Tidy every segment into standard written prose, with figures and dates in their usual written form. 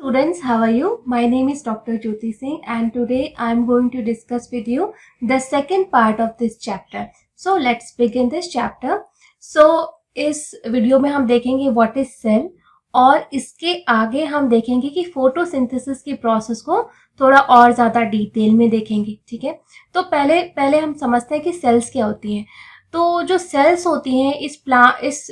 Students, how are you? My name is Dr. Jyoti Singh and today I am going to discuss with you the second part of this chapter. So let's begin this chapter. So इस video में हम देखेंगे what is cell और इसके आगे हम देखेंगे कि फोटोसिंथेसिस की प्रोसेस को थोड़ा और ज़्यादा डिटेल में देखेंगे. ठीक है, तो पहले हम समझते हैं कि सेल्स क्या होती हैं. तो जो सेल्स होती हैं इस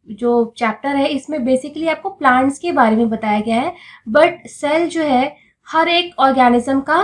जो चैप्टर है इसमें बेसिकली आपको प्लांट्स के बारे में बताया गया है, बट सेल जो है हर एक ऑर्गेनिज्म का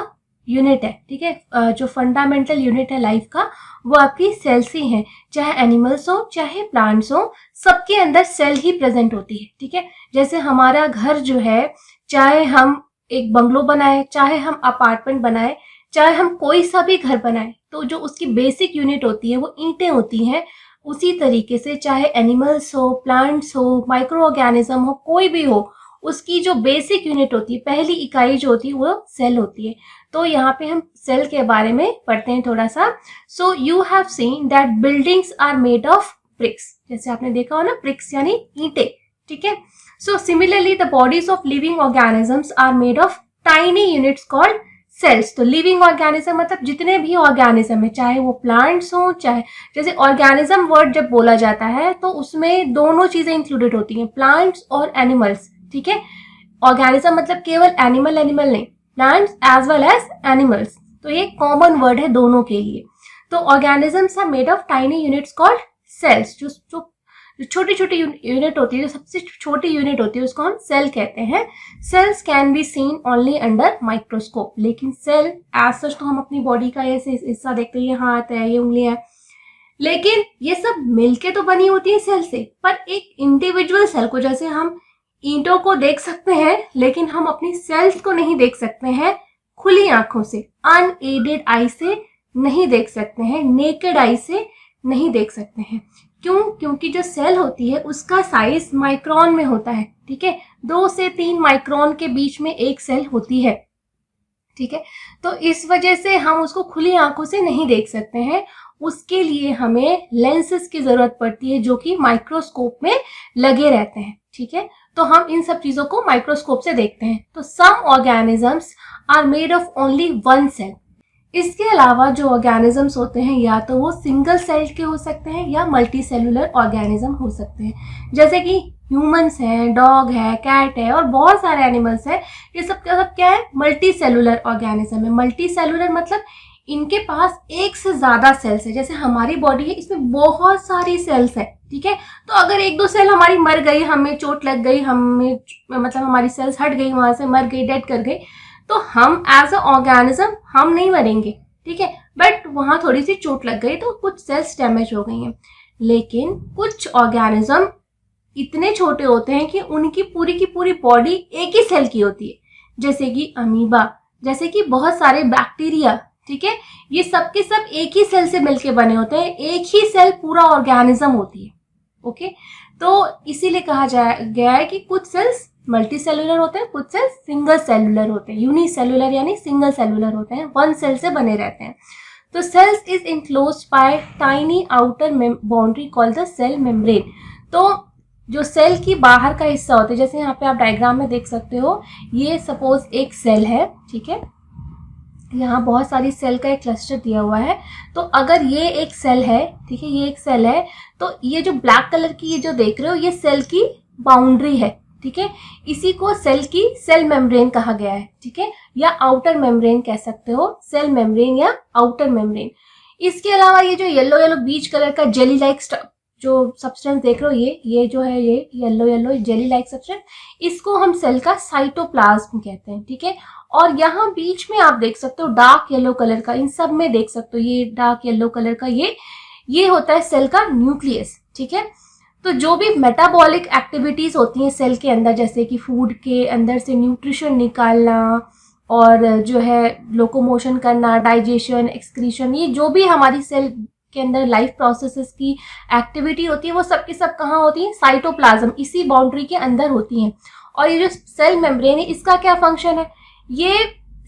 यूनिट है. ठीक है, जो फंडामेंटल यूनिट है लाइफ का वो आपकी सेल्स ही हैं. चाहे एनिमल्स हो चाहे प्लांट्स हो, सबके अंदर सेल ही प्रेजेंट होती है. ठीक है, जैसे हमारा घर जो है, चाहे हम एक बंगलो बनाए, चाहे हम अपार्टमेंट बनाए, चाहे हम कोई सा भी घर बनाए, तो जो उसकी बेसिक यूनिट होती है वो ईंटें होती हैं. उसी तरीके से चाहे एनिमल्स हो, प्लांट्स हो, माइक्रो ऑर्गेनिज्म हो, कोई भी हो, उसकी जो बेसिक यूनिट होती है, पहली इकाई जो होती है वो सेल होती है. तो यहाँ पे हम सेल के बारे में पढ़ते हैं थोड़ा सा. So you have seen that buildings are made of bricks. जैसे आपने देखा हो ना, ब्रिक्स यानी ईंटें. ठीक है, so similarly the bodies of living organisms are made of tiny units called cells. तो लिविंग ऑर्गेनिज्म मतलब जितने भी ऑर्गेनिज्म है, चाहे वो प्लांट्स हो, चाहे जैसे ऑर्गेनिज्म वर्ड जब बोला जाता है तो उसमें दोनों चीजें इंक्लूडेड होती हैं, प्लांट्स और एनिमल्स. ठीक है, ऑर्गेनिज्म मतलब केवल एनिमल नहीं, plants as well as animals. तो ये कॉमन वर्ड है दोनों के लिए. तो organisms are made of tiny units called cells. जो छोटी छोटी यूनिट होती है, जो सबसे छोटी यूनिट होती है उसको हम सेल कहते हैं. Cells can be seen only under microscope. लेकिन सेल एज सच तो हम अपनी बॉडी का ऐसे हिस्सा देखते हैं, ये हाथ है, ये उंगलियां है, लेकिन ये सब मिलके तो बनी होती है सेल से. पर एक इंडिविजुअल सेल को, जैसे हम ईंटों को देख सकते हैं लेकिन हम अपनी सेल्स को नहीं देख सकते हैं खुली आंखों से, अनएडेड आई से नहीं देख सकते हैं, नेकेड आई से नहीं देख सकते हैं. क्यों? क्योंकि जो सेल होती है उसका साइज माइक्रोन में होता है. ठीक है, 2 से 3 माइक्रोन के बीच में एक सेल होती है. ठीक है, तो इस वजह से हम उसको खुली आंखों से नहीं देख सकते हैं. उसके लिए हमें लेंसेज की जरूरत पड़ती है जो कि माइक्रोस्कोप में लगे रहते हैं. ठीक है, तो हम इन सब चीजों को माइक्रोस्कोप से देखते हैं. तो some organisms are made of only one cell. इसके अलावा जो ऑर्गेनिजम्स होते हैं या तो वो सिंगल सेल के हो सकते हैं या मल्टी सेलुलर ऑर्गेनिज्म हो सकते हैं. जैसे कि ह्यूमंस हैं, डॉग है, कैट है और बहुत सारे एनिमल्स हैं. ये सब क्या है? मल्टी सेलुलर ऑर्गेनिज्म है. मल्टी सेलुलर मतलब इनके पास एक से ज्यादा सेल्स है. जैसे हमारी बॉडी है, इसमें बहुत सारी सेल्स है. ठीक है, तो अगर 1-2 सेल हमारी मर गई, हमें चोट लग गई, हमें मतलब हमारी सेल्स हट गई, वहां से मर गई, डेड कर गई, तो हम एज अ ऑर्गेनिज्म हम नहीं मरेंगे. ठीक है, बट वहां थोड़ी सी चोट लग गई तो कुछ सेल्स डैमेज हो गई हैं. लेकिन कुछ ऑर्गेनिज्म इतने छोटे होते हैं कि उनकी पूरी की पूरी बॉडी एक ही सेल की होती है. जैसे कि अमीबा, जैसे कि बहुत सारे बैक्टीरिया. ठीक है, ये सब के सब एक ही सेल से मिलके बने होते हैं, एक ही सेल पूरा ऑर्गेनिज्म होती है. ओके, तो इसीलिए कहा गया है कि कुछ सेल्स मल्टी सेलुलर होते हैं, कुछ सेल्स सिंगल सेलुलर होते हैं. यूनिसेलुलर यानी सिंगल सेलुलर होते हैं, वन सेल से बने रहते हैं. तो cells is enclosed by tiny outer boundary called the cell membrane. तो जो सेल की बाहर का हिस्सा होता है, जैसे यहाँ पे आप डायग्राम में देख सकते हो, ये सपोज एक सेल है. ठीक है, यहाँ बहुत सारी सेल का एक क्लस्टर दिया हुआ है. तो अगर ये एक सेल है, ठीक है, ये एक सेल है, तो ये जो ब्लैक कलर की ये जो देख रहे हो, ये सेल की बाउंड्री है. ठीक है, इसी को सेल की सेल मेम्ब्रेन कहा गया है. ठीक है, या आउटर मेम्ब्रेन कह सकते हो, सेल मेम्ब्रेन या आउटर मेम्ब्रेन. इसके अलावा ये जो येलो येलो बीच कलर का जेली लाइक जो सब्सटेंस देख रहे हो, ये जो है, ये yellow yellow jelly like substance, इसको हम सेल का साइटोप्लाज्म कहते हैं. ठीक है, और यहाँ बीच में आप देख सकते हो डार्क येलो कलर का, इन सब में देख सकते हो ये डार्क येलो कलर का, ये होता है सेल का न्यूक्लियस. ठीक है, तो जो भी मेटाबॉलिक एक्टिविटीज होती हैं सेल के अंदर, जैसे कि फूड के अंदर से न्यूट्रिशन निकालना और जो है लोकोमोशन करना, डाइजेशन, एक्सक्रीशन, ये जो भी हमारी सेल के अंदर लाइफ प्रोसेसेस की एक्टिविटी होती है वो सब की सब कहाँ होती है? साइटोप्लाज्म, इसी बाउंड्री के अंदर होती हैं. और ये जो सेल मेम्ब्रेन है, इसका क्या फंक्शन है? ये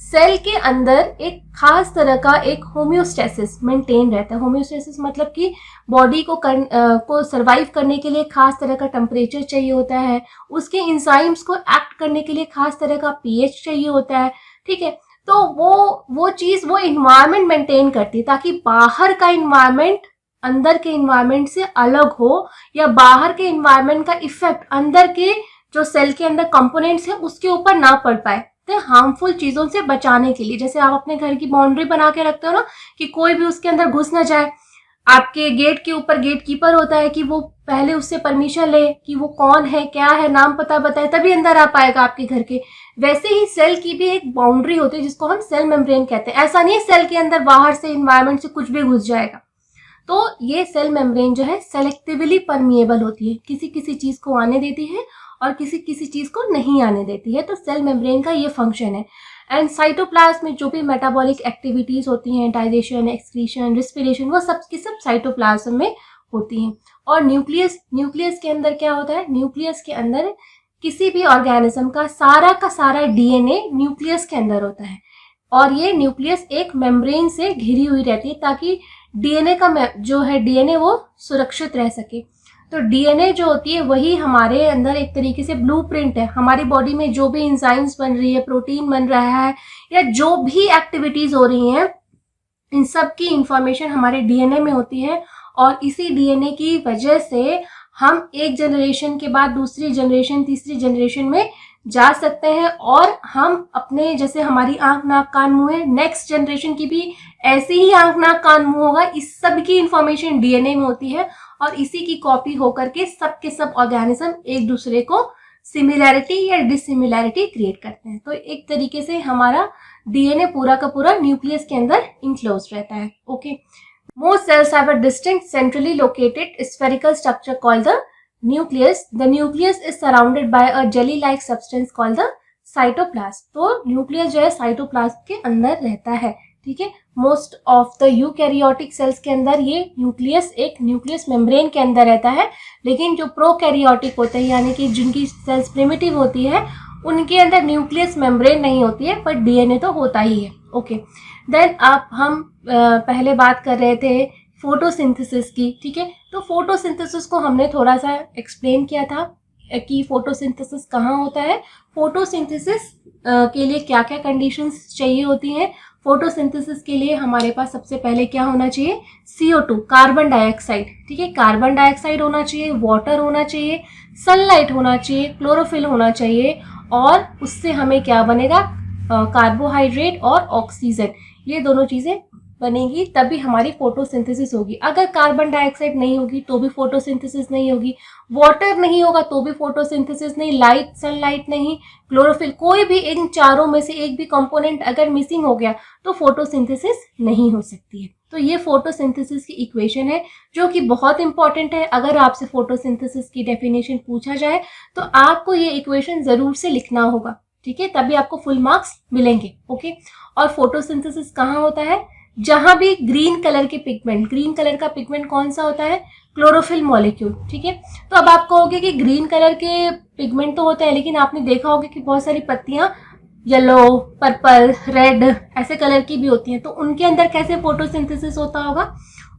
सेल के अंदर एक खास तरह का एक होम्योस्टेसिस मेंटेन रहता है। होम्योस्टेसिस मतलब कि बॉडी को सरवाइव करने के लिए खास तरह का टेम्परेचर चाहिए होता है, उसके इंजाइम्स को एक्ट करने के लिए खास तरह का पीएच चाहिए होता है, ठीक है। तो वो चीज, वो इन्वायरमेंट मेंटेन करती है ताकि बाहर का इन्वायरमेंट अंदर के इन्वायरमेंट से अलग हो, या बाहर के इन्वायरमेंट का इफेक्ट अंदर के जो सेल के अंदर कंपोनेंट्स है उसके ऊपर ना पड़ पाए, तो हार्मफुल चीजों से बचाने के लिए। जैसे आप अपने घर की बाउंड्री बना के रखते हो ना, कि कोई भी उसके अंदर घुस ना जाए। आपके गेट के ऊपर गेट कीपर होता है कि वो पहले उससे परमिशन ले कि वो कौन है, क्या है, नाम पता बताए, तभी अंदर आ पाएगा आपके घर के। वैसे ही सेल की भी एक बाउंड्री होती है जिसको हम सेल मेम्ब्रेन कहते हैं। ऐसा नहीं है सेल के अंदर बाहर से इन्वायरमेंट से कुछ भी घुस जाएगा। तो ये सेल मेम्ब्रेन जो है सेलेक्टिवली परमिएबल होती है, किसी किसी चीज को आने देती है और किसी किसी चीज को नहीं आने देती है। तो सेल मेम्ब्रेन का ये फंक्शन है। एंड साइटोप्लाज्म में जो भी मेटाबॉलिक एक्टिविटीज होती हैं, डाइजेशन, एक्सक्रीशन, रेस्पिरेशन, वो सब की सब साइटोप्लाज्म में होती हैं। और न्यूक्लियस के अंदर क्या होता है? न्यूक्लियस के अंदर किसी भी ऑर्गेनिज्म का सारा डीएनए न्यूक्लियस के अंदर होता है, और ये न्यूक्लियस एक मेम्ब्रेन से घिरी हुई रहती है ताकि डीएनए का जो है डीएनए वो सुरक्षित रह सके। तो डीएनए जो होती है वही हमारे अंदर एक तरीके से ब्लूप्रिंट है। हमारी बॉडी में जो भी एंजाइम्स बन रही है, प्रोटीन बन रहा है, या जो भी एक्टिविटीज हो रही हैं, इन सब की इंफॉर्मेशन हमारे डीएनए में होती है। और इसी डीएनए की वजह से हम एक जनरेशन के बाद दूसरी जनरेशन, तीसरी जनरेशन में जा सकते हैं, और हम अपने, जैसे हमारी आंख, नाक, कान, मुंह है, नेक्स्ट जनरेशन की भी ऐसे ही आंख, नाक, कान, मुंह होगा। इस सब की इंफॉर्मेशन डीएनए में होती है, और इसी की कॉपी होकर के सब के सब ऑर्गेनिज्म एक दूसरे को सिमिलैरिटी या डिसिमिलैरिटी क्रिएट करते हैं। तो एक तरीके से हमारा डीएनए पूरा का पूरा न्यूक्लियस के अंदर इनक्लोज रहता है। Okay, most cells have a distinct centrally located spherical structure called the nucleus. The nucleus is surrounded by a jelly-like substance called the cytoplasm. तो न्यूक्लियस जो है साइटोप्लाज्म के अंदर रहता है, ठीक है। Most of the eukaryotic cells के अंदर ये न्यूक्लियस एक न्यूक्लियस मेम्ब्रेन के अंदर रहता है, लेकिन जो प्रोकैरियोटिक होते हैं, यानी कि जिनकी सेल्स प्रिमिटिव होती है, उनके अंदर न्यूक्लियस मेम्ब्रेन नहीं होती है, पर डीएनए तो होता ही है। ओके, देन आप हम पहले बात कर रहे थे फोटोसिंथेसिस की, ठीक है। तो फोटोसिंथेसिस को हमने थोड़ा सा एक्सप्लेन किया था कि फोटोसिंथेसिस कहाँ होता है, फोटोसिंथेसिस के लिए क्या क्या कंडीशंस चाहिए होती हैं। फोटोसिंथेसिस के लिए हमारे पास सबसे पहले क्या होना चाहिए? CO2, कार्बन डाइऑक्साइड, ठीक है। कार्बन डाइऑक्साइड होना चाहिए, वाटर होना चाहिए, सनलाइट होना चाहिए, क्लोरोफिल होना चाहिए, और उससे हमें क्या बनेगा? कार्बोहाइड्रेट और ऑक्सीजन, ये दोनों चीजें बनेगी, तभी हमारी फोटोसिंथेसिस होगी। अगर कार्बन डाइऑक्साइड नहीं होगी तो भी फोटोसिंथेसिस नहीं होगी, वाटर नहीं होगा तो भी फोटोसिंथेसिस नहीं, लाइट, सनलाइट नहीं, क्लोरोफिल, कोई भी इन चारों में से एक भी कंपोनेंट अगर मिसिंग हो गया तो फोटोसिंथेसिस नहीं हो सकती है। तो ये फोटोसिंथेसिस की इक्वेशन है जो कि बहुत इंपॉर्टेंट है। अगर आपसे फोटोसिंथेसिस की डेफिनेशन पूछा जाए तो आपको ये इक्वेशन जरूर से लिखना होगा, ठीक है, तभी आपको फुल मार्क्स मिलेंगे। ओके, और फोटोसिंथेसिस कहाँ होता है? जहां भी ग्रीन कलर के पिगमेंट, ग्रीन कलर का पिगमेंट कौन सा होता है? क्लोरोफिल मॉलिक्यूल, ठीक है। तो अब आप कहोगे कि ग्रीन कलर के पिगमेंट तो होता है, लेकिन आपने देखा होगा कि बहुत सारी पत्तियां येलो, पर्पल, रेड ऐसे कलर की भी होती हैं, तो उनके अंदर कैसे फोटोसिंथेसिस होता होगा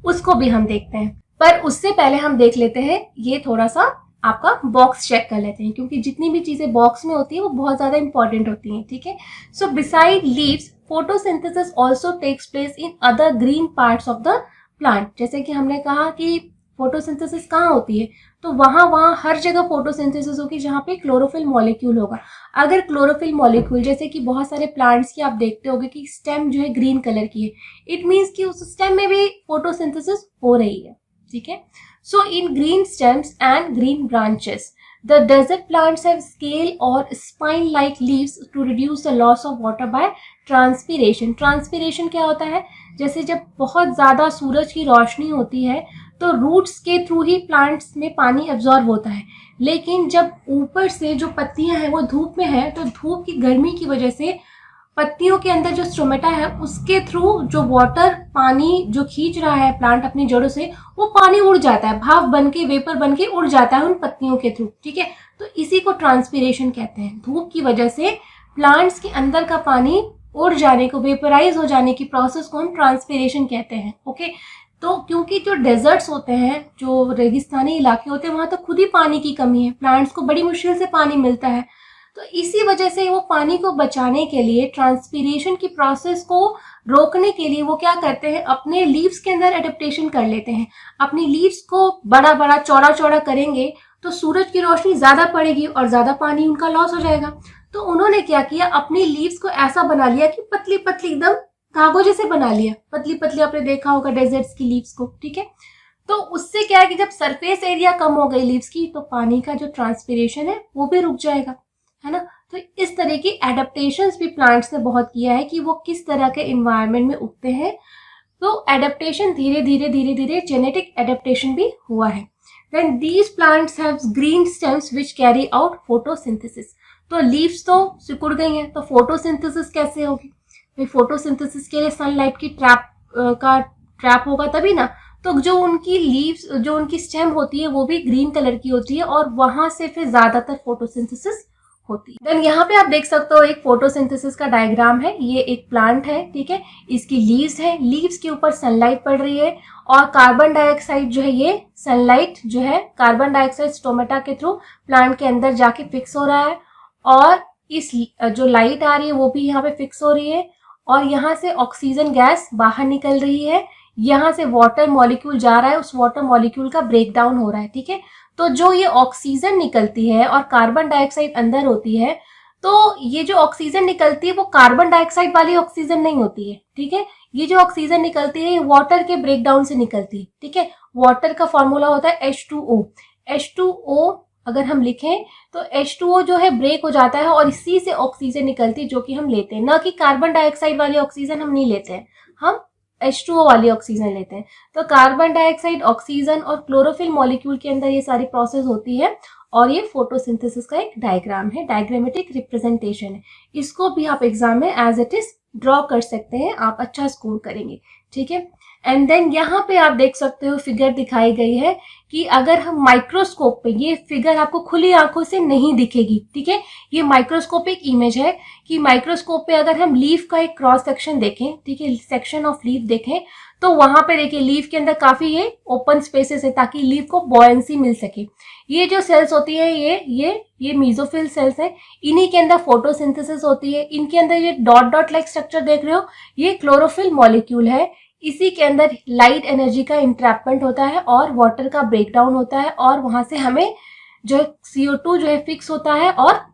उसको भी हम देखते हैं। पर उससे पहले हम देख लेते हैं, ये थोड़ा सा आपका बॉक्स चेक कर लेते हैं, क्योंकि जितनी भी चीजें बॉक्स में होती है वो बहुत ज्यादा इंपॉर्टेंट होती हैं, ठीक है। So beside leaves, photosynthesis also takes place in other green parts of the plant. जैसे कि हमने कहा कि फोटोसिंथेसिस कहाँ होती है, तो वहां हर जगह फोटोसिंथेसिस होगी जहाँ पे क्लोरोफिल मॉलिक्यूल होगा। अगर क्लोरोफिल मॉलिक्यूल, जैसे कि बहुत सारे प्लांट्स की आप देखते होंगे कि स्टेम जो है ग्रीन कलर की है, इट मीन्स कि उस स्टेम में भी फोटोसिंथेसिस हो रही है, ठीक है। So in green stems and green branches, the desert plants have scale or spine-like leaves to reduce the loss of water by transpiration. Transpiration क्या होता है? जैसे जब बहुत ज़्यादा सूरज की रोशनी होती है तो रूट्स के थ्रू ही प्लांट्स में पानी एब्जॉर्ब होता है, लेकिन जब ऊपर से जो पत्तियां हैं वो धूप में है तो धूप की गर्मी की वजह से पत्तियों के अंदर जो स्ट्रोमेटा है उसके थ्रू जो वाटर, पानी जो खींच रहा है प्लांट अपनी जड़ों से, वो पानी उड़ जाता है, भाप बन के, वेपर बन के उड़ जाता है उन पत्तियों के थ्रू, ठीक है। तो इसी को ट्रांसपीरेशन कहते हैं। धूप की वजह से प्लांट्स के अंदर का पानी उड़ जाने को, वेपराइज हो जाने की प्रोसेस को हम ट्रांसपीरेशन कहते हैं। ओके, तो क्योंकि जो डेजर्ट्स होते हैं, जो रेगिस्तानी इलाके होते हैं, वहाँ तो खुद ही पानी की कमी है, प्लांट्स को बड़ी मुश्किल से पानी मिलता है। तो इसी वजह से वो पानी को बचाने के लिए, ट्रांसपीरेशन की प्रोसेस को रोकने के लिए वो क्या करते हैं, अपने लीव्स के अंदर एडेप्टेशन कर लेते हैं। अपनी लीव्स को बड़ा बड़ा चौड़ा चौड़ा करेंगे तो सूरज की रोशनी ज्यादा पड़ेगी और ज्यादा पानी उनका लॉस हो जाएगा। तो उन्होंने क्या किया, अपनी लीव्स को ऐसा बना लिया कि पतली पतली, एकदम धागों जैसे बना लिया, पतली पतली। आपने देखा होगा डेजर्ट्स की लीव्स को, ठीक है। तो उससे क्या है कि जब सरफेस एरिया कम हो गई लीव्स की, तो पानी का जो ट्रांसपीरेशन है वो भी रुक जाएगा, है ना। तो इस तरह की एडेप्टेशंस भी प्लांट्स ने बहुत किया है कि वो किस तरह के इन्वायरमेंट में उगते हैं। तो एडेप्टेशन धीरे धीरे धीरे धीरे जेनेटिक एडेप्टेशन भी हुआ है। Then these plants have green stems which carry out photosynthesis. तो लीव्स तो सिकुड़ गई हैं, तो फोटोसिंथेसिस कैसे होगी भाई? फोटोसिंथेसिस के लिए सनलाइट की ट्रैप होगा तभी ना। तो जो उनकी लीव्स, जो उनकी स्टेम होती है वो भी ग्रीन कलर की होती है और वहां से फिर ज्यादातर फोटोसिंथेसिस होती है। देन यहाँ पे आप देख सकते हो एक फोटोसिंथेसिस का डायग्राम है। ये एक प्लांट है, ठीक है। इसकी लीव्स है, लीव्स के ऊपर सनलाइट पड़ रही है और कार्बन डाइऑक्साइड जो है, ये सनलाइट जो है कार्बन डाइऑक्साइड स्टोमेटा के थ्रू प्लांट के अंदर जाके फिक्स हो रहा है और इस जो लाइट आ रही है वो भी यहाँ पे फिक्स हो रही है और यहाँ से ऑक्सीजन गैस बाहर निकल रही है। यहाँ से वाटर मॉलिक्यूल जा रहा है, उस वाटर मॉलिक्यूल का ब्रेक डाउन हो रहा है, ठीक है। तो जो ये ऑक्सीजन निकलती है और कार्बन डाइऑक्साइड अंदर होती है, तो ये जो ऑक्सीजन निकलती है वो कार्बन डाइऑक्साइड वाली ऑक्सीजन नहीं होती है, ठीक है। ये जो ऑक्सीजन निकलती है ये वाटर के ब्रेकडाउन से निकलती है, ठीक है। वाटर का फॉर्मूला होता है H2O। H2O अगर हम लिखें तो H2O जो है ब्रेक हो जाता है और इसी से ऑक्सीजन निकलती है जो कि हम लेते हैं, ना कि कार्बन डाइऑक्साइड वाली ऑक्सीजन हम नहीं लेते हैं, हम H2O वाली ऑक्सीजन लेते हैं। तो कार्बन डाइऑक्साइड, ऑक्सीजन और क्लोरोफिल मॉलिक्यूल के अंदर ये सारी प्रोसेस होती है और ये फोटोसिंथेसिस का एक डायग्राम है, डायग्रामेटिक रिप्रेजेंटेशन है। इसको भी आप एग्जाम में एज इट इज ड्रॉ कर सकते हैं, आप अच्छा स्कोर करेंगे, ठीक है। एंड देन यहाँ पे आप देख सकते हो फिगर दिखाई गई है कि अगर हम माइक्रोस्कोप पे, ये फिगर आपको खुली आंखों से नहीं दिखेगी, ठीक है। ये माइक्रोस्कोपिक इमेज है कि माइक्रोस्कोप पे अगर हम लीफ का एक क्रॉस सेक्शन देखें, ठीक है, सेक्शन ऑफ लीफ देखें, तो वहां पे देखिए लीफ के अंदर काफी ये ओपन स्पेसेस है ताकि लीफ को बॉयंसी मिल सके। ये जो सेल्स होती है ये मीजोफिल सेल्स है, इन्हीं के अंदर फोटोसिंथेसिस होती है। इनके अंदर ये डॉट डॉट लाइक स्ट्रक्चर देख रहे हो, ये क्लोरोफिल मॉलिक्यूल है। इसी के अंदर लाइट एनर्जी का इंट्रैपमेंट होता है और वाटर का ब्रेकडाउन होता है और वहां से हमें जो CO2 जो है फिक्स होता है और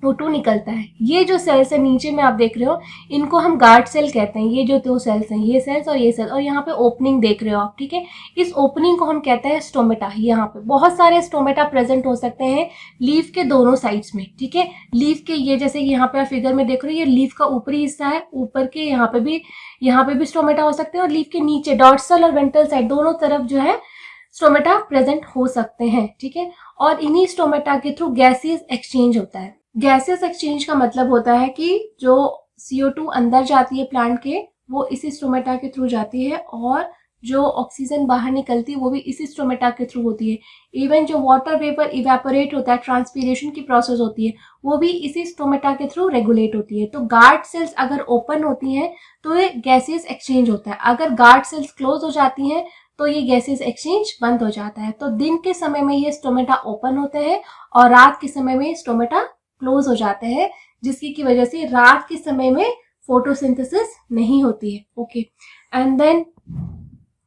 O2 निकलता है। ये जो सेल्स है नीचे में आप देख रहे हो, इनको हम गार्ड सेल कहते हैं। ये जो दो सेल्स हैं, ये सेल्स और ये सेल, और यहाँ पे ओपनिंग देख रहे हो आप, ठीक है। इस ओपनिंग को हम कहते हैं स्टोमेटा। यहाँ पे बहुत सारे स्टोमेटा प्रेजेंट हो सकते हैं लीफ के दोनों साइड्स में, ठीक है। लीफ के ये जैसे यहाँ पे आप फिगर में देख रहे हो, ये लीफ का ऊपरी हिस्सा है, ऊपर के यहाँ पे भी स्टोमेटा हो सकते हैं और लीफ के नीचे डॉर्सल और वेंट्रल साइड दोनों तरफ जो है स्टोमेटा प्रेजेंट हो सकते हैं, ठीक है। और इन्हीं स्टोमेटा के थ्रू गैसियस एक्सचेंज होता है। गैसियस एक्सचेंज का मतलब होता है कि जो CO2 अंदर जाती है प्लांट के, वो इसी स्टोमेटा के थ्रू जाती है और जो ऑक्सीजन बाहर निकलती है वो भी इसी स्टोमेटा के थ्रू होती है। इवन जो वाटर वेपर इवेपोरेट होता है, ट्रांसपीरेशन की प्रोसेस होती है, वो भी इसी स्टोमेटा के थ्रू रेगुलेट होती है। तो गार्ड सेल्स अगर ओपन होती हैं तो ये गैसियस एक्सचेंज होता है, अगर गार्ड सेल्स क्लोज हो जाती हैं तो ये गैसेस एक्सचेंज बंद हो जाता है। तो दिन के समय में ये स्टोमेटा ओपन होते हैं और रात के समय में स्टोमेटा क्लोज हो जाते हैं, जिसकी की वजह से रात के समय में फोटोसिंथेसिस नहीं होती है। ओके, एंड देन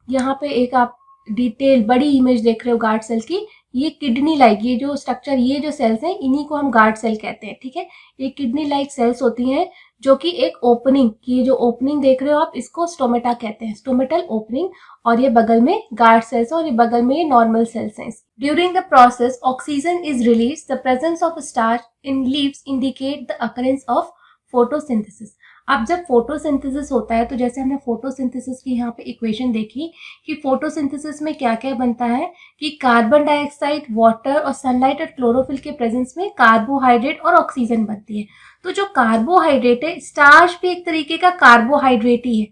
यहाँ पे एक आप डिटेल बड़ी इमेज देख रहे हो गार्ड सेल की। ये किडनी लाइक, ये जो स्ट्रक्चर, ये जो सेल्स हैं, इन्हीं को हम गार्ड सेल कहते हैं, ठीक है। ये किडनी लाइक सेल्स होती हैं जो कि एक ओपनिंग, ये जो ओपनिंग देख रहे हो आप, इसको स्टोमेटा कहते हैं, स्टोमेटल ओपनिंग। और ये बगल में गार्ड सेल्स और ये बगल में ये नॉर्मल सेल्स हैं। During the process oxygen is release, the presence of starch in leaves indicate the occurrence of photosynthesis. अब जब फोटोसिंथेसिस होता है तो जैसे हमने फोटोसिंथेसिस की यहाँ पे इक्वेशन देखी कि फोटोसिंथेसिस में क्या क्या बनता है कि कार्बन डाइऑक्साइड, वाटर और सनलाइट और क्लोरोफिल के प्रेजेंस में कार्बोहाइड्रेट और ऑक्सीजन बनती है। तो जो कार्बोहाइड्रेट है, स्टार्च भी एक तरीके का कार्बोहाइड्रेट ही है,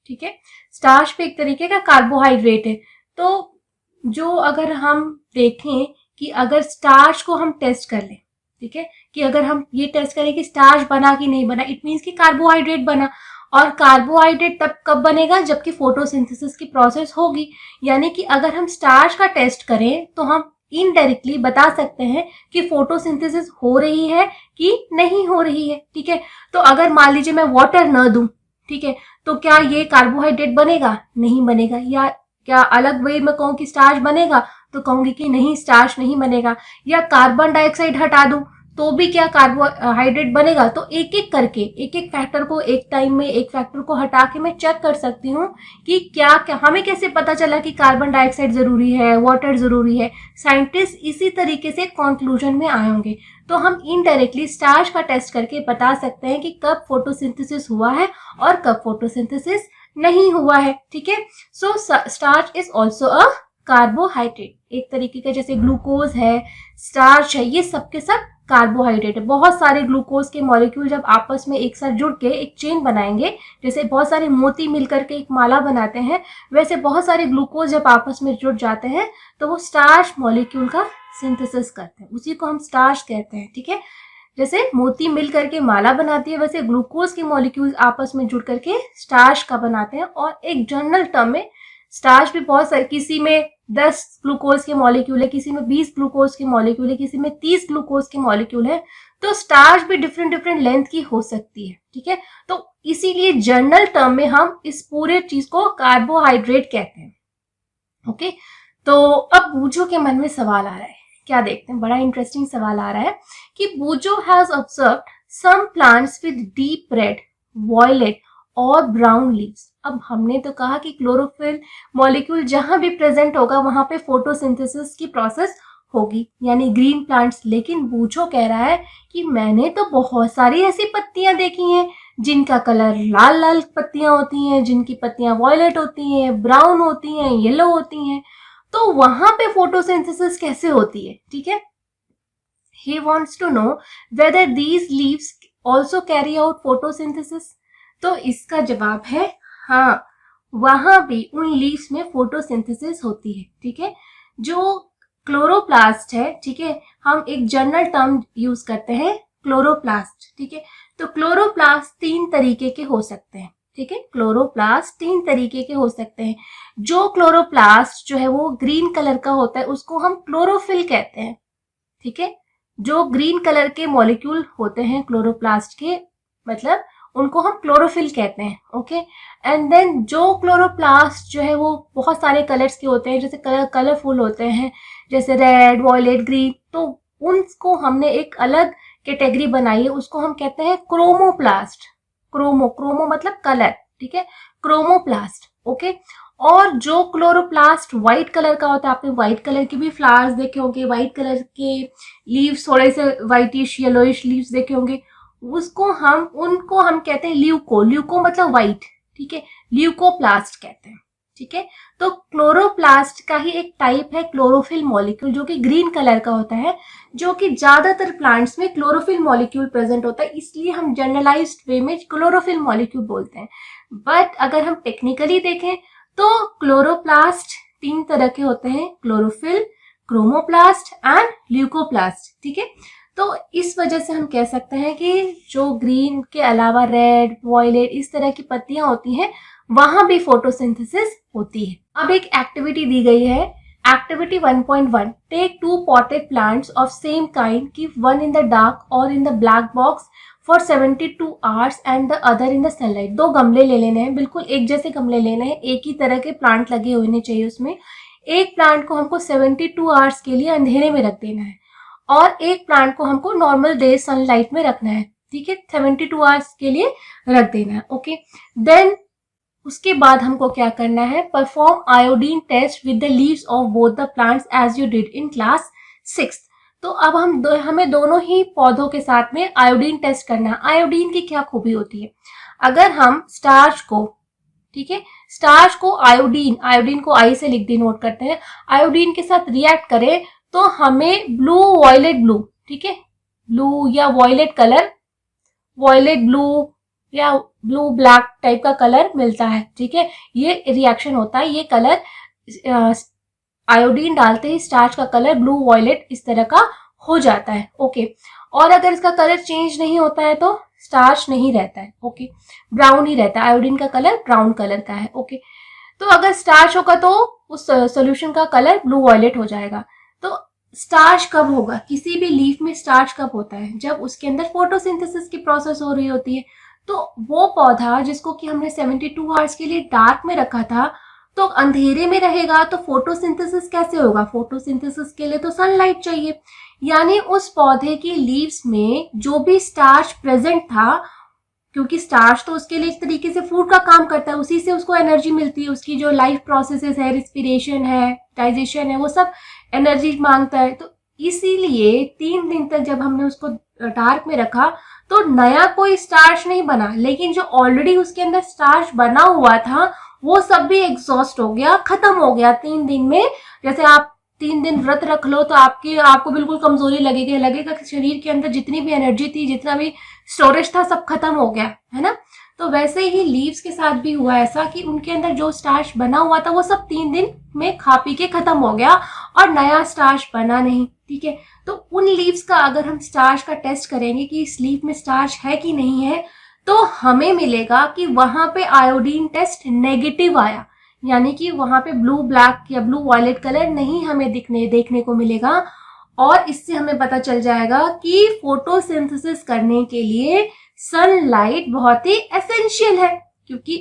ठीक है। स्टार्च भी एक तरीके का कार्बोहाइड्रेट है। तो जो अगर हम देखें कि अगर स्टार्च को हम टेस्ट कर लें, ठीक है, कि अगर हम ये टेस्ट करें कि स्टार्च बना कि नहीं बना, इट मीन्स कि कार्बोहाइड्रेट बना। और कार्बोहाइड्रेट तब कब बनेगा, जबकि फोटोसिंथेसिस की प्रोसेस होगी। यानी कि अगर हम स्टार्च का टेस्ट करें तो हम इनडायरेक्टली बता सकते हैं कि फोटोसिंथेसिस हो रही है कि नहीं हो रही है। ठीक है, तो अगर मान लीजिए मैं वाटर न दूं, ठीक है, तो क्या ये कार्बोहाइड्रेट बनेगा? नहीं बनेगा। या क्या अलग वे में कहूँ कि स्टार्च बनेगा, तो कहूंगी कि नहीं, स्टार्च नहीं बनेगा। या कार्बन डाइऑक्साइड हटा दूं तो भी क्या कार्बोहाइड्रेट बनेगा? तो एक एक करके, एक एक फैक्टर को एक टाइम में, एक फैक्टर को हटा के मैं चेक कर सकती हूँ कि क्या क्या हमें कैसे पता चला कि कार्बन डाइऑक्साइड जरूरी है, वाटर जरूरी है। साइंटिस्ट इसी तरीके से कंक्लूजन में आए होंगे। तो हम इनडायरेक्टली स्टार्च का टेस्ट करके बता सकते हैं कि कब फोटोसिंथेसिस हुआ है और कब फोटोसिंथेसिस नहीं हुआ है। ठीक है, so starch is also a carbohydrate. एक तरीके का जैसे ग्लूकोज है, स्टार्च है, ये सब के सब कार्बोहाइड्रेट है। बहुत सारे ग्लूकोज के मॉलिक्यूल जब आपस में एक साथ जुड़ के एक चेन बनाएंगे, जैसे बहुत सारे मोती मिलकर के एक माला बनाते हैं, वैसे बहुत सारे ग्लूकोज जब आपस में जुड़ जाते हैं तो वो स्टार्च मॉलिक्यूल का सिंथेसिस करते हैं, उसी को हम स्टार्च कहते हैं। ठीक है, जैसे मोती मिल करके माला बनाती है, वैसे ग्लूकोज के मॉलिक्यूल आपस में जुड़ करके स्टार्च का बनाते हैं। और एक जनरल टर्म में स्टार्च भी बहुत सारे, किसी में 10 ग्लूकोज के मॉलिक्यूल है, किसी में 20 ग्लूकोज के मॉलिक्यूल है, किसी में 30 ग्लूकोज के मॉलिक्यूल है। तो स्टार्च भी डिफरेंट डिफरेंट लेंथ की हो सकती है। ठीक है, तो इसीलिए जनरल टर्म में हम इस पूरे चीज को कार्बोहाइड्रेट कहते हैं। ओके, तो अब बूझो के मन में सवाल आ रहा है, क्या देखते हैं, बड़ा इंटरेस्टिंग सवाल आ रहा है कि Boojho has observed some plants with deep red, violet और ब्राउन लीव्स। अब हमने तो कहा कि क्लोरोफिल मॉलिक्यूल जहां भी प्रेजेंट होगा वहां पे फोटोसिंथेसिस की प्रोसेस होगी, यानी ग्रीन प्लांट्स। लेकिन बूझो कह रहा है कि मैंने तो बहुत सारी ऐसी पत्तियां देखी हैं जिनका कलर लाल लाल पत्तियां होती हैं, जिनकी पत्तियां वॉयलेट होती हैं, ब्राउन होती हैं, येलो होती हैं, तो वहां पे फोटोसिंथेसिस कैसे होती है। ठीक है, he wants to know whether these leaves also carry out photosynthesis। तो इसका जवाब है हाँ, वहां भी उन लीव्स में फोटोसिंथेसिस होती है। ठीक है, जो क्लोरोप्लास्ट है, ठीक है, हम एक जनरल टर्म यूज करते हैं क्लोरोप्लास्ट। ठीक है, तो क्लोरोप्लास्ट 3 तरीके के हो सकते हैं। ठीक है, क्लोरोप्लास्ट 3 तरीके के हो सकते हैं। जो क्लोरोप्लास्ट जो है वो ग्रीन कलर का होता है उसको हम क्लोरोफिल कहते हैं। ठीक है, जो ग्रीन कलर के मॉलिक्यूल होते हैं क्लोरोप्लास्ट के, मतलब उनको हम क्लोरोफिल कहते हैं। ओके, एंड देन जो क्लोरोप्लास्ट जो है वो बहुत सारे कलर्स के होते हैं, जैसे कलरफुल होते हैं, जैसे रेड, वॉयलेट, ग्रीन, तो उनको हमने एक अलग कैटेगरी बनाई है, उसको हम कहते हैं क्रोमोप्लास्ट। क्रोमो मतलब कलर। ठीक है, क्रोमोप्लास्ट। ओके, और जो क्लोरोप्लास्ट व्हाइट कलर का होता है, आपने व्हाइट कलर के भी फ्लावर्स देखे होंगे, व्हाइट कलर के लीव्स, थोड़े से व्हाइटिश येलोइश लीव्स देखे होंगे, उनको हम कहते हैं ल्यूको। ल्यूको मतलब व्हाइट। ठीक है, ल्यूकोप्लास्ट कहते हैं। ठीक है, तो क्लोरोप्लास्ट का ही एक टाइप है क्लोरोफिल मॉलिक्यूल, जो कि ग्रीन कलर का होता है, जो कि ज्यादातर प्लांट्स में क्लोरोफिल मॉलिक्यूल प्रेजेंट होता है, इसलिए हम जनरलाइज्ड वे में क्लोरोफिल मॉलिक्यूल बोलते हैं। बट अगर हम टेक्निकली देखें तो क्लोरोप्लास्ट 3 तरह के होते हैं, क्लोरोफिल, क्रोमोप्लास्ट एंड ल्यूकोप्लास्ट। ठीक है, तो इस वजह से हम कह सकते हैं कि जो ग्रीन के अलावा रेड, वॉयलेट, इस तरह की पत्तियां होती हैं वहां भी फोटोसिंथेसिस होती है। अब एक एक्टिविटी दी गई है, activity 1.1, take 2 potted plants of same kind, keep one in the dark और in the black box for 72 hours and the other in the sunlight. 2 गमले ले लेने हैं, बिल्कुल एक जैसे गमले लेने हैं, एक ही तरह के प्लांट लगे होने चाहिए उसमें। एक प्लांट को हमको 72 आवर्स के लिए अंधेरे में रख देना है और एक प्लांट को हमको नॉर्मल डे सनलाइट में रखना है। ठीक है, 72 आवर्स के लिए रख देना है। ओके, देन उसके बाद हमको क्या करना है, perform iodine test with the leaves of both the plants as you did in class 6। तो अब हमें दोनों ही पौधों के साथ में आयोडीन टेस्ट करना है। आयोडीन की क्या खूबी होती है, अगर हम स्टार्च को, ठीक है, स्टार्च को आयोडीन को आई से लिख दी, नोट करते हैं, आयोडीन के साथ रिएक्ट करें तो हमें ब्लू, वॉयलेट ब्लू, ठीक है, ब्लू या वॉयलेट कलर, वॉयलेट ब्लू या ब्लू ब्लैक टाइप का कलर मिलता है। ठीक है, ये रिएक्शन होता है, ये कलर आयोडीन डालते ही स्टार्च का कलर ब्लू, वॉयलेट इस तरह का हो जाता है। ओके, और अगर इसका कलर चेंज नहीं होता है तो स्टार्च नहीं रहता है, ओके, ब्राउन ही रहता है, आयोडीन का कलर ब्राउन कलर का है, ओके। तो अगर स्टार्च होगा तो उस सॉल्यूशन का कलर ब्लू वॉयलेट हो जाएगा। तो स्टार्च कब होगा, किसी भी लीफ में स्टार्च कब होता है, जब उसके अंदर फोटोसिंथेसिस की प्रोसेस हो रही होती है। तो वो पौधा जिसको कि हमने 72 आवर्स के लिए डार्क में रखा था, तो अंधेरे में रहेगा तो फोटोसिंथेसिस कैसे होगा, फोटोसिंथेसिस के लिए तो सनलाइट चाहिए। यानी उस पौधे की लीव्स में जो भी स्टार्च प्रेजेंट था, क्योंकि स्टार्च तो उसके लिए एक तरीके से फूड का काम करता है, उसी से उसको एनर्जी मिलती है, उसकी जो लाइफ प्रोसेसेस है, रिस्पिरेशन है, डाइजेशन है, वो सब एनर्जी मांगता है। तो इसीलिए 3 दिन तक जब हमने उसको डार्क में रखा तो नया कोई स्टार्च नहीं बना, लेकिन जो ऑलरेडी उसके अंदर स्टार्च बना हुआ था वो सब भी एग्जॉस्ट हो गया, खत्म हो गया 3 दिन में। जैसे आप 3 दिन व्रत रख लो तो आपको बिल्कुल कमजोरी लगेगा कि शरीर के अंदर जितनी भी एनर्जी थी, जितना भी स्टोरेज था, सब खत्म हो गया, है ना। तो वैसे ही लीव्स के साथ भी हुआ ऐसा कि उनके अंदर जो स्टार्च बना हुआ था वो सब 3 दिन में खा पी के खत्म हो गया और नया स्टार्च बना नहीं, ठीक है। तो उन लीव्स का अगर हम स्टार्च का टेस्ट करेंगे कि इस लीफ में स्टार्च है कि नहीं है, तो हमें मिलेगा कि वहां पे आयोडीन टेस्ट नेगेटिव आया, यानी कि वहां पे ब्लू ब्लैक या ब्लू वॉयलेट कलर नहीं हमें देखने को मिलेगा। और इससे हमें पता चल जाएगा कि फोटोसिंथेसिस करने के लिए सनलाइट बहुत ही एसेंशियल है, क्योंकि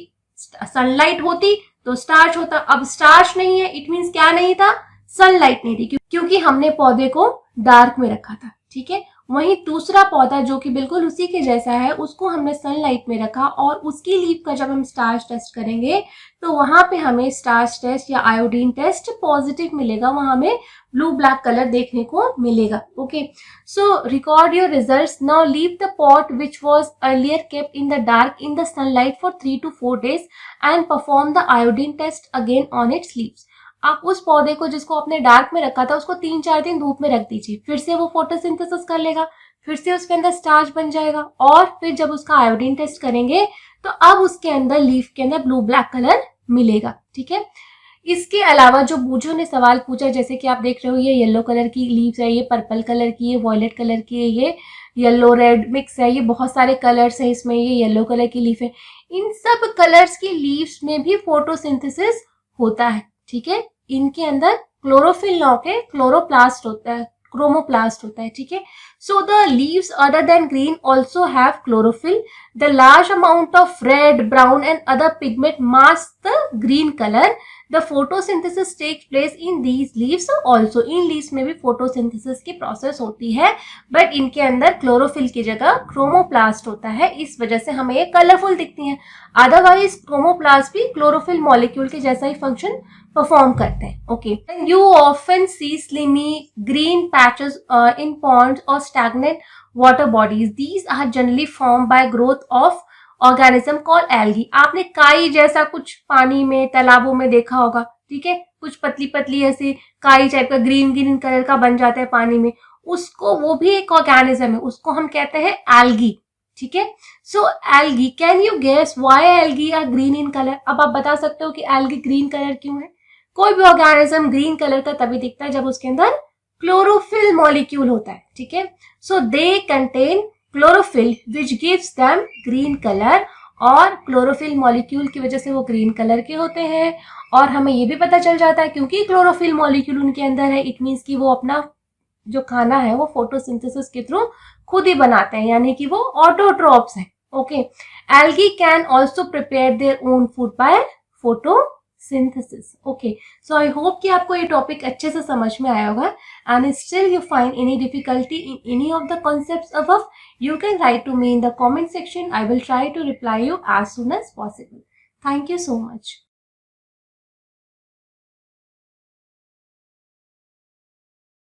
सनलाइट होती तो स्टार्च होता। अब स्टार्च नहीं है, इट मीन्स क्या नहीं था, सनलाइट नहीं थी, क्योंकि हमने पौधे को डार्क में रखा था, ठीक है। वहीं दूसरा पौधा जो कि बिल्कुल उसी के जैसा है, उसको हमने सनलाइट में रखा और उसकी लीफ का जब हम स्टार्च टेस्ट करेंगे तो वहां पे हमें स्टार्च टेस्ट या आयोडीन टेस्ट पॉजिटिव मिलेगा, वहां हमें ब्लू ब्लैक कलर देखने को मिलेगा, okay. So record your results now, leave the pot which was earlier kept in the dark in the sunlight for 3 to 4 days and perform the iodine test again on its leaves. आप उस पौधे को जिसको आपने dark में रखा था उसको 3-4 दिन धूप में रख दीजिए, फिर से वो फोटोसिंथेसिस कर लेगा, फिर से उसके अंदर स्टार्च बन जाएगा, और फिर जब उसका आयोडीन टेस्ट करेंगे तो अब उसके अंदर लीफ के अंदर ब्लू ब्लैक कलर मिलेगा, ठीक है। इसके अलावा जो बूझों ने सवाल पूछा, जैसे कि आप देख रहे हो ये येलो कलर की लीव्स है, ये पर्पल कलर की, ये वॉयलेट कलर की है, ये येलो रेड मिक्स है, ये बहुत सारे कलर्स है इसमें, ये येलो कलर की लीफ है। इन सब कलर्स की लीव्स में भी फोटोसिंथेसिस होता है, ठीक है। इनके अंदर क्लोरोफिल नाम के क्लोरोप्लास्ट होता है, क्रोमोप्लास्ट होता है, ठीक है। So the leaves other than green also have chlorophyll. The large amount of red, brown and other pigment mask the green colour. The photosynthesis takes place in these leaves also. In leaves में भी photosynthesis की process होती है, but इनके अंदर chlorophyll की जगह chromoplast होता है, इस वजह से हमें ये कलरफुल दिखती हैं। अदरवाइज क्रोमोप्लास्ट भी क्लोरोफिल मॉलिक्यूल के जैसा ही फंक्शन परफॉर्म करते हैं, okay. You often see slimy green patches in ponds और stagnant water bodies. These are generally form by growth of organism called algae. आपने काई जैसा कुछ पानी में, तालाबों में देखा होगा, ठीक है, कुछ पतली पतली ऐसी काई टाइप का ग्रीन ग्रीन कलर का बन जाता है पानी में, उसको, वो भी एक ऑर्गेनिज्म है, उसको हम कहते हैं एल्गी, ठीक है। So algae, can you guess why algae are green in colour. अब आप बता सकते हो कि एल्गी ग्रीन कलर क्यों है। कोई भी ऑर्गेनिज्म ग्रीन कलर का तभी दिखता है जब उसके अंदर क्लोरोफिल मॉलिक्यूल होता है, ठीक है। So they contain chlorophyll which gives them green colour, और क्लोरोफिल मॉलिक्यूल की वजह से वो ग्रीन कलर के होते हैं। और हमें ये भी पता चल जाता है क्योंकि क्लोरोफिल मॉलिक्यूल उनके अंदर है, इट मीन्स कि वो अपना जो खाना है वो फोटोसिंथेसिस के थ्रू खुद ही बनाते हैं, यानी कि वो ऑटोट्रॉप्स हैं, okay. Algae can also prepare their own food by photosynthesis, okay. So I hope कि आपको ये टॉपिक अच्छे से समझ में आया होगा। And still you find any difficulty in any of the concepts above, you can write to me in the comment section. I will try to reply you as soon as possible. Thank you so much.